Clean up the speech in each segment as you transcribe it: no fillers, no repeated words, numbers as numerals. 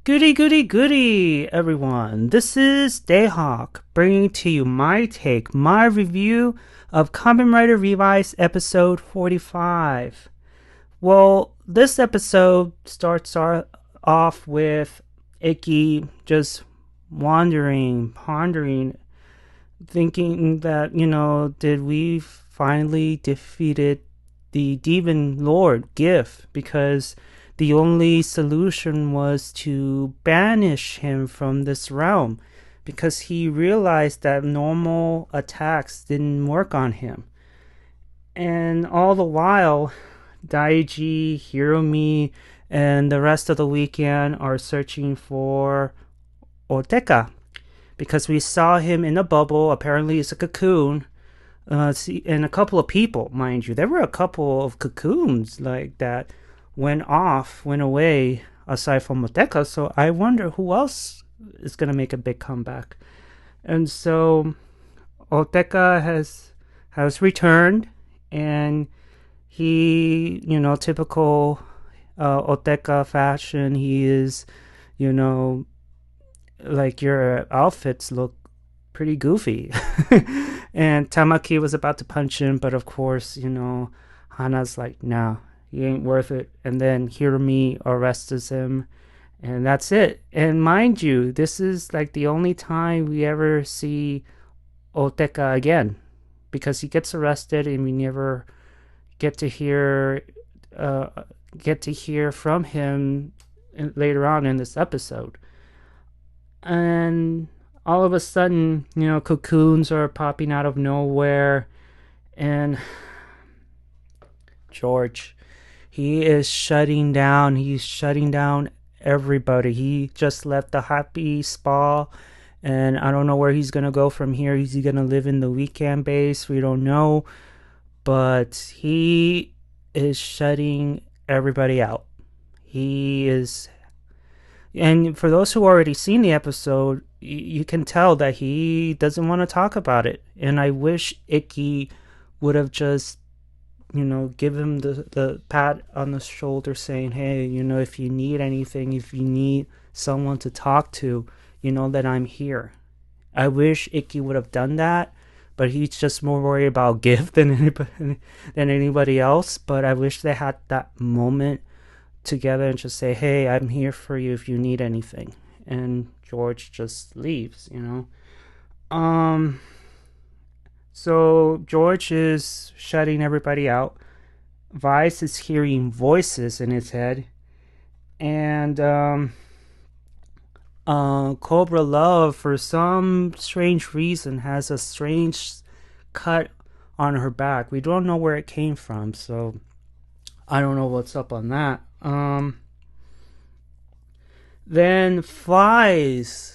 Goody, goody, goody, everyone. This is Dayhawk bringing to you my take, my review of Kamen Rider Revice episode 45. Well, this episode starts off with Ikki just wandering, pondering, thinking that, did we finally defeated the demon lord Giff? Because the only solution was to banish him from this realm, because he realized that normal attacks didn't work on him. And all the while, Daiji, Hiromi, and the rest of the weekend are searching for Orteca, because we saw him in a bubble. Apparently it's a cocoon, and a couple of people, mind you. There were a couple of cocoons like that went away, aside from Orteca. So I wonder who else is going to make a big comeback. And so Orteca has returned, and he, typical Orteca fashion, he is, like, your outfits look pretty goofy. And Tamaki was about to punch him, but of course, Hana's like, nah, he ain't worth it. And then Hiromi arrests him, and that's it. And mind you, this is like the only time we ever see Orteca again, because he gets arrested and we never get to hear from him later on in this episode. And all of a sudden, cocoons are popping out of nowhere, and George, he is shutting down. He's shutting down everybody. He just left the happy spa, and I don't know where he's gonna go from here. Is he gonna live in the weekend base? We don't know, but he is shutting everybody out. He is. And for those who already seen the episode, you can tell that he doesn't want to talk about it. And I wish Ikki would have just, give him the pat on the shoulder saying, hey, if you need anything, if you need someone to talk to, that I'm here. I wish Ikki would have done that, but he's just more worried about Giff than anybody else. But I wish they had that moment together and just say, hey, I'm here for you if you need anything. And George just leaves. So George is shutting everybody out. Vice is hearing voices in his head, and Cobra Love, for some strange reason, has a strange cut on her back. We don't know where it came from, so I don't know what's up on that. Then flies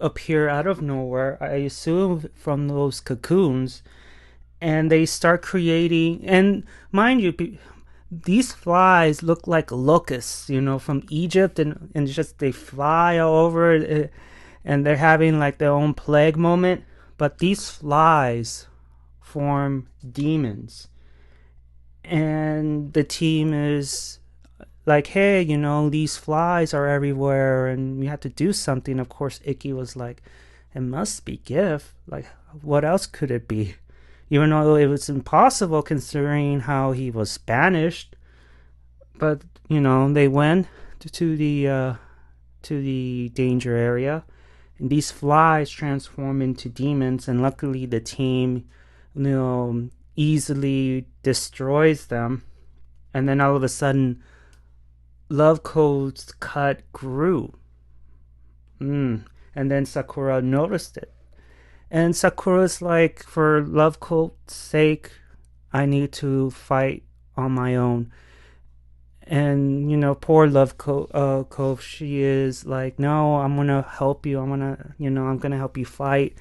appear out of nowhere, I assume from those cocoons, and they start creating, and mind you, these flies look like locusts, from Egypt, and just they fly all over, and they're having like their own plague moment. But these flies form demons, and the team is like, hey, these flies are everywhere and we have to do something. Of course, Ikki was like, it must be Giff. Like, what else could it be? Even though it was impossible considering how he was banished. But, they went to the danger area, and these flies transform into demons, and luckily the team, easily destroys them. And then all of a sudden, Lovecov's cut grew. And then Sakura noticed it. And Sakura's like, for Lovecoat's sake, I need to fight on my own. And, poor Lovecov, she is like, no, I'm going to help you. I'm going to help you fight.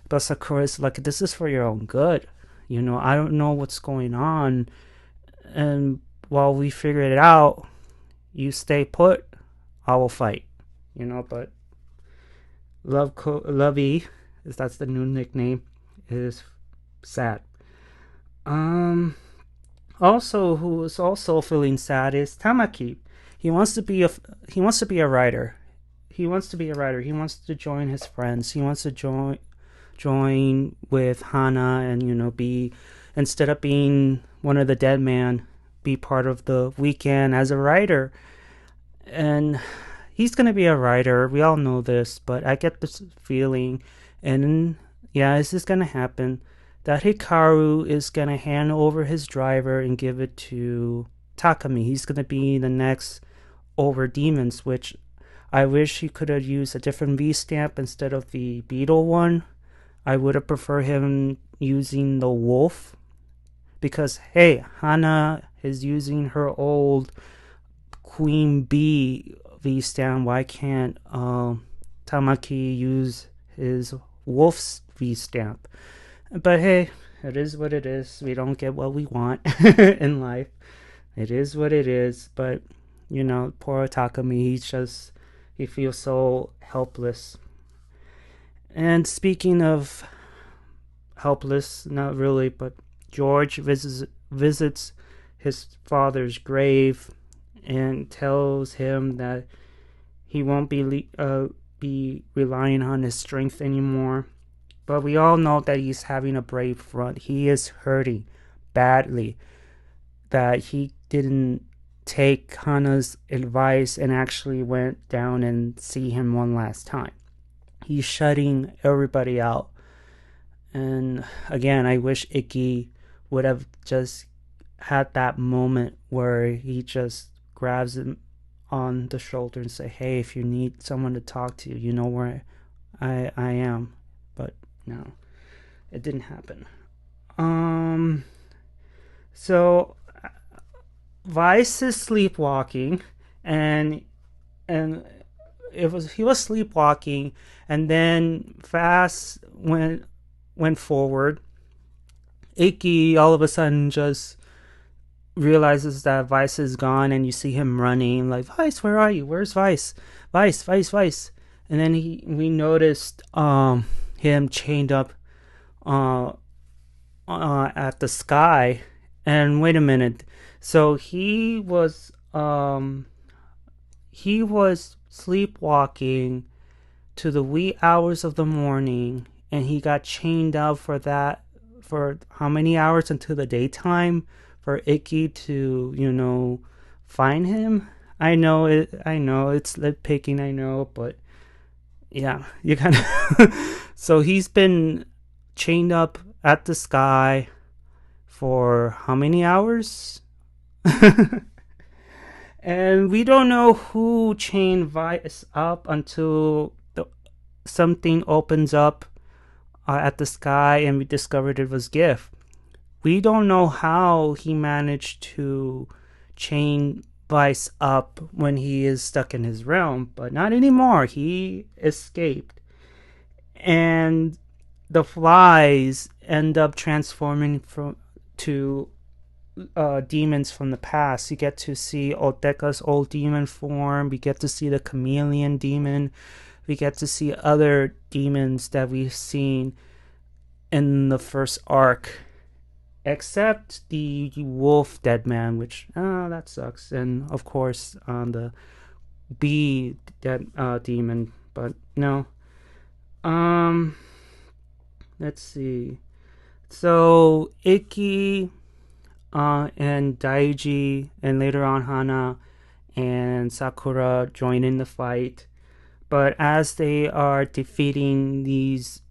But Sakura's like, this is for your own good. I don't know what's going on. And while we figure it out, you stay put, I will fight. But Lovey, if that's the new nickname, is sad. Also, who is also feeling sad is Tamaki. He wants to be a writer, to be a writer. He wants to join his friends. He wants to join with Hana and, be, instead of being one of the dead man, be part of the weekend as a writer. And he's going to be a writer. We all know this, but I get this feeling, and yeah, this is going to happen, that Hikaru is going to hand over his driver and give it to Takami. He's going to be the next over demons, which I wish he could have used a different V stamp instead of the beetle one. I would have preferred him using the wolf, because hey, Hana is using her old Queen Bee V stamp. Why can't Tamaki use his wolf's V stamp? But hey, it is what it is. We don't get what we want in life. It is what it is. But poor Takami, he feels so helpless. And speaking of helpless, not really, but George visits his father's grave and tells him that he won't be relying on his strength anymore. But we all know that he's having a brave front. He is hurting badly, that he didn't take Hana's advice and actually went down and see him one last time. He's shutting everybody out. And again, I wish Ikki would have just had that moment where he just grabs him on the shoulder and say, hey, if you need someone to talk to, you know where I am. But no, it didn't happen. So Vice is sleepwalking, and he was sleepwalking, and then fast went forward. Ikki all of a sudden just realizes that Vice is gone, and you see him running like, Vice, where are you? Where's Vice? Vice. And then we noticed him chained up at the sky. And wait a minute, so he was sleepwalking to the wee hours of the morning, and he got chained up for how many hours until the daytime for Ikki to find him. I know it's lip picking, I know, but yeah, you kind of so he's been chained up at the sky for how many hours? And we don't know who chained Vice up until something opens up at the sky, and we discovered it was Giff. We don't know how he managed to chain Vice up when he is stuck in his realm, but not anymore. He escaped. And the flies end up transforming to demons from the past. You get to see Orteca's old demon form. We get to see the chameleon demon. We get to see other demons that we've seen in the first arc, except the wolf dead man, which that sucks. And of course the bee dead demon. But no. Let's see. So Ikki and Daiji, and later on Hana and Sakura join in the fight. But as they are defeating these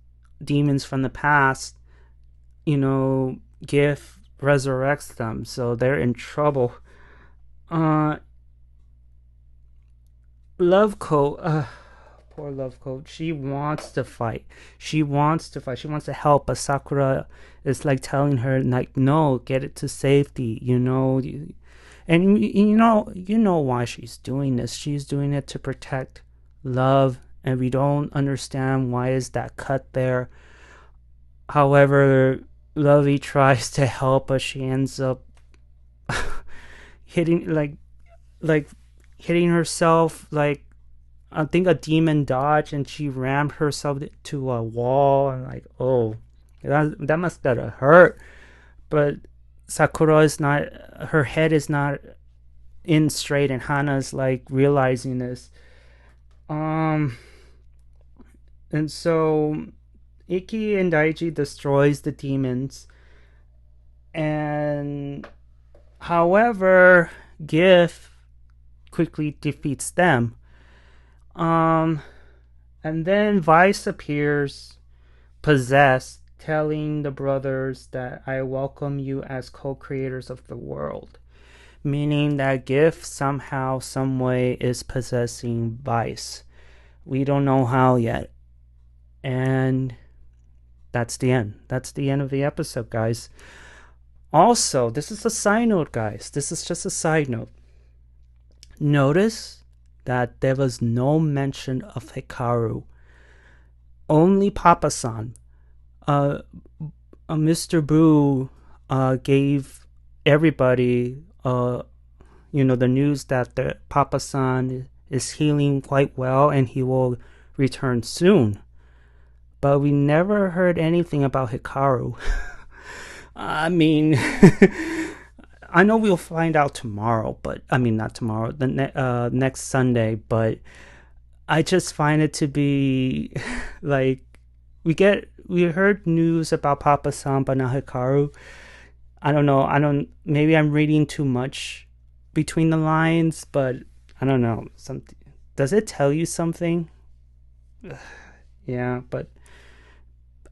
demons from the past, Giff resurrects them, so they're in trouble. Lovecov, poor Lovecov, she wants to fight. She wants to help, but Sakura is like telling her, like, no, get it to safety, And you know why she's doing this. She's doing it to protect Love, and we don't understand why is that cut there. However, Lovey tries to help, but she ends up hitting herself, like I think a demon dodge, and she rammed herself to a wall, and like, oh, that must have hurt. But Sakura is not, her head is not in straight, and Hana's like realizing this. And so Ikki and Daiji destroys the demons, and however, Giff quickly defeats them. And then Vice appears, possessed, telling the brothers that I welcome you as co-creators of the world. Meaning that Giff somehow, someway is possessing Vice. We don't know how yet. And that's the end. That's the end of the episode, guys. Also, this is a side note, guys. This is just a side note. Notice that there was no mention of Hikaru. Only papasan. Mr. Boo gave everybody, the news that the papasan is healing quite well and he will return soon. But we never heard anything about Hikaru. I mean, I know we'll find out tomorrow, but I mean, not tomorrow, the next Sunday, but I just find it to be like, we heard news about Papa-san, but not Hikaru. I don't know. Maybe I'm reading too much between the lines, but I don't know. Does it tell you something? Yeah, but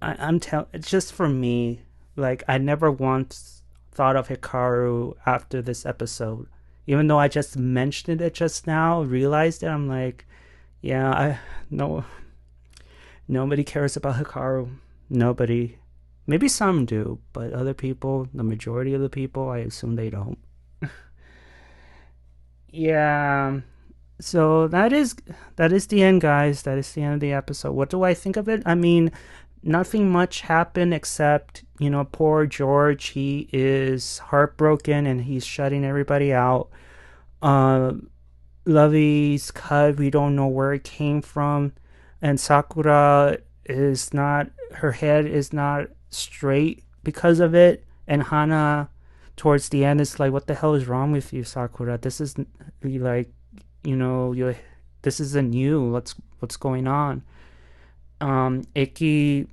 it's just for me. Like, I never once thought of Hikaru after this episode. Even though I just mentioned it just now, realized it, I'm like, yeah, nobody cares about Hikaru. Nobody. Maybe some do, but other people, the majority of the people, I assume they don't. Yeah. So that is the end, guys. That is the end of the episode. What do I think of it? I mean, nothing much happened except, poor George. He is heartbroken and he's shutting everybody out. Lovey's cut, we don't know where it came from. And Sakura her head is not straight because of it. And Hana, towards the end, is like, what the hell is wrong with you, Sakura? This is like, this isn't you. What's going on? Ikki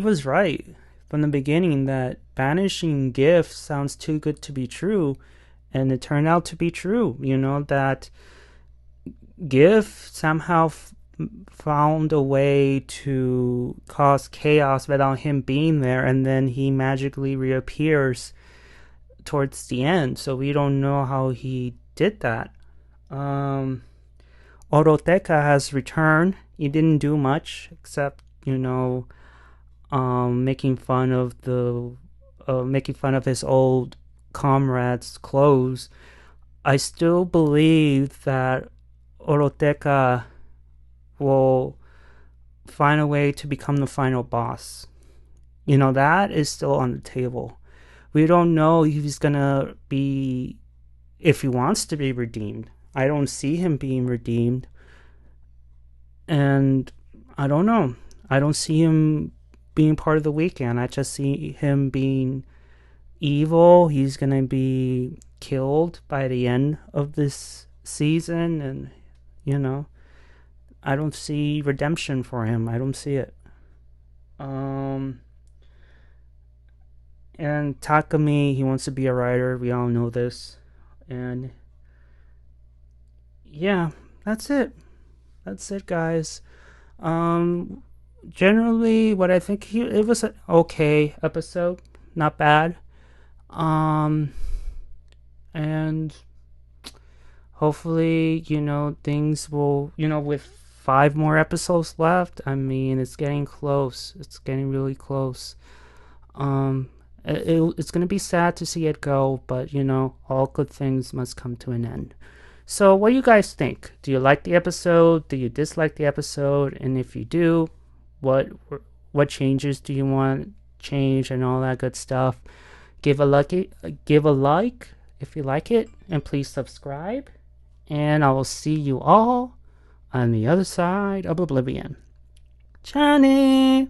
was right from the beginning that banishing Giff sounds too good to be true, and it turned out to be true. That Giff somehow found a way to cause chaos without him being there, and then he magically reappears towards the end. So we don't know how he did that. Orteca has returned. He didn't do much except, making fun of his old comrades' clothes. I still believe that Orteca will find a way to become the final boss. That is still on the table. We don't know if he's gonna be, if he wants to be redeemed. I don't see him being redeemed. And I don't know. I don't see him being part of the weekend. I just see him being evil. He's going to be killed by the end of this season. And, I don't see redemption for him. I don't see it. And Takumi, he wants to be a writer. We all know this. And yeah, that's it. That's it, guys. Generally, what I think, it was an okay episode, not bad. And hopefully, things will, with 5 more episodes left. I mean, it's getting close. It's getting really close. It's gonna be sad to see it go, but all good things must come to an end. So what do you guys think? Do you like the episode? Do you dislike the episode? And if you do, what changes do you want change and all that good stuff? Give a like if you like it, and please subscribe. And I will see you all on the other side of oblivion. Johnny!